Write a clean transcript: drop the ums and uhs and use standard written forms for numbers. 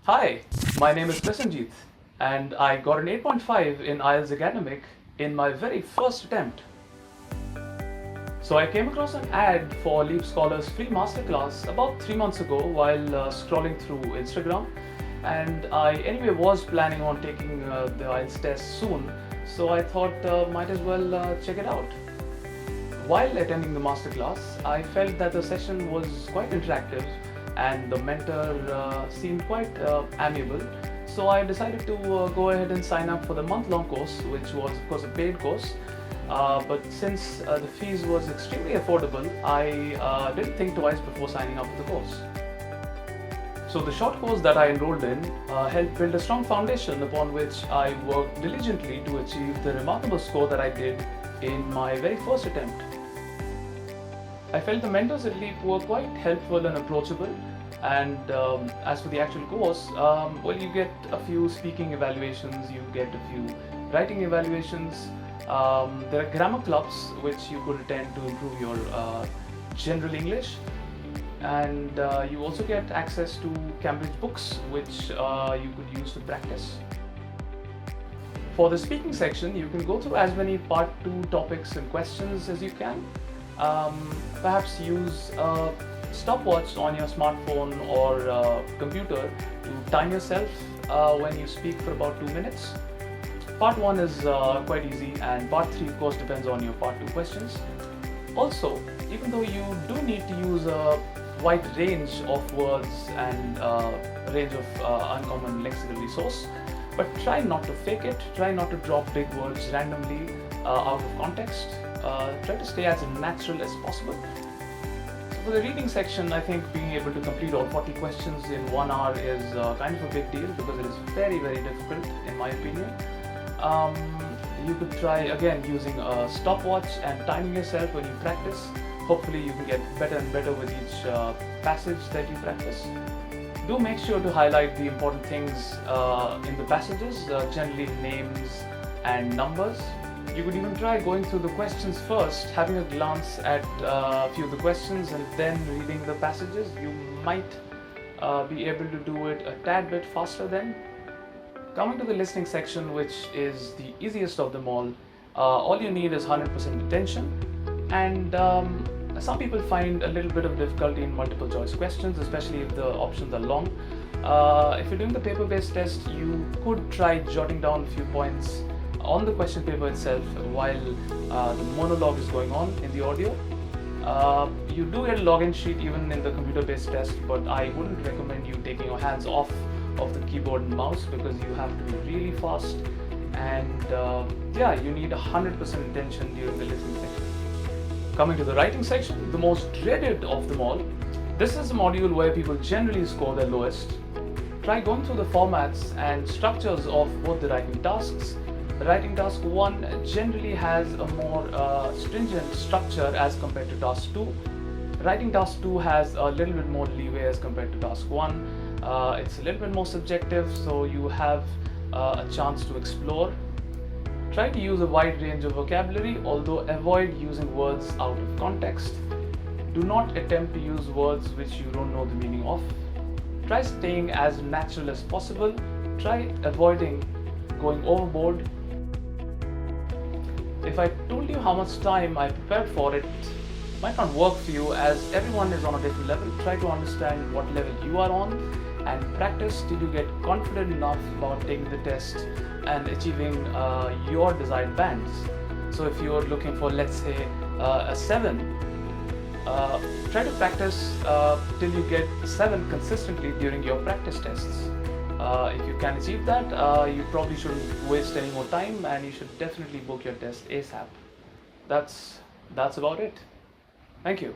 Hi, my name is Prasenjit and I got an 8.5 in IELTS Academic in my very first attempt. So I came across an ad for LeapScholar's free masterclass about 3 months ago while scrolling through Instagram, and I anyway was planning on taking the IELTS test soon, so I thought might as well check it out. While attending the masterclass, I felt that the session was quite interactive and the mentor seemed quite amiable. So I decided to go ahead and sign up for the month-long course, which was of course a paid course. But since the fees was extremely affordable, I didn't think twice before signing up for the course. So the short course that I enrolled in helped build a strong foundation upon which I worked diligently to achieve the remarkable score that I did in my very first attempt. I felt the mentors at Leap were quite helpful and approachable, and as for the actual course, well, you get a few speaking evaluations, you get a few writing evaluations, there are grammar clubs which you could attend to improve your general English, and you also get access to Cambridge books which you could use to practice. For the speaking section, you can go through as many part 2 topics and questions as you can. Perhaps use a stopwatch on your smartphone or computer to time yourself when you speak for about 2 minutes. Part 1 is quite easy, and part 3 of course depends on your part 2 questions. Also, even though you do need to use a wide range of words and range of uncommon lexical resource, but try not to fake it, try not to drop big words randomly out of context. Try to stay as natural as possible. So for the reading section, I think being able to complete all 40 questions in 1 hour is kind of a big deal because it is very, very difficult in my opinion. You could try again using a stopwatch and timing yourself when you practice. Hopefully you can get better and better with each passage that you practice. Do make sure to highlight the important things in the passages, generally names and numbers. You could even try going through the questions first, having a glance at a few of the questions and then reading the passages. You might be able to do it a tad bit faster then. Coming to the listening section, which is the easiest of them all you need is 100% attention, and some people find a little bit of difficulty in multiple choice questions, especially if the options are long. If you're doing the paper-based test, you could try jotting down a few points on the question paper itself while the monologue is going on in the audio. You do get a login sheet even in the computer-based test, but I wouldn't recommend you taking your hands off of the keyboard and mouse because you have to be really fast, and yeah, you need 100% attention during the listening section. Coming to the writing section, the most dreaded of them all, this is a module where people generally score their lowest. Try going through the formats and structures of both the writing tasks. Writing task 1 generally has a more stringent structure as compared to task 2. Writing task 2 has a little bit more leeway as compared to task 1. It's a little bit more subjective, so you have a chance to explore. Try to use a wide range of vocabulary, although avoid using words out of context. Do not attempt to use words which you don't know the meaning of. Try staying as natural as possible. Try avoiding going overboard. If I told you how much time I prepared for it, might not work for you as everyone is on a different level. Try to understand what level you are on and practice till you get confident enough about taking the test and achieving your desired bands. So if you're looking for, let's say, a 7, try to practice till you get 7 consistently during your practice tests. If you can achieve that, you probably shouldn't waste any more time, and you should definitely book your test ASAP. That's about it. Thank you.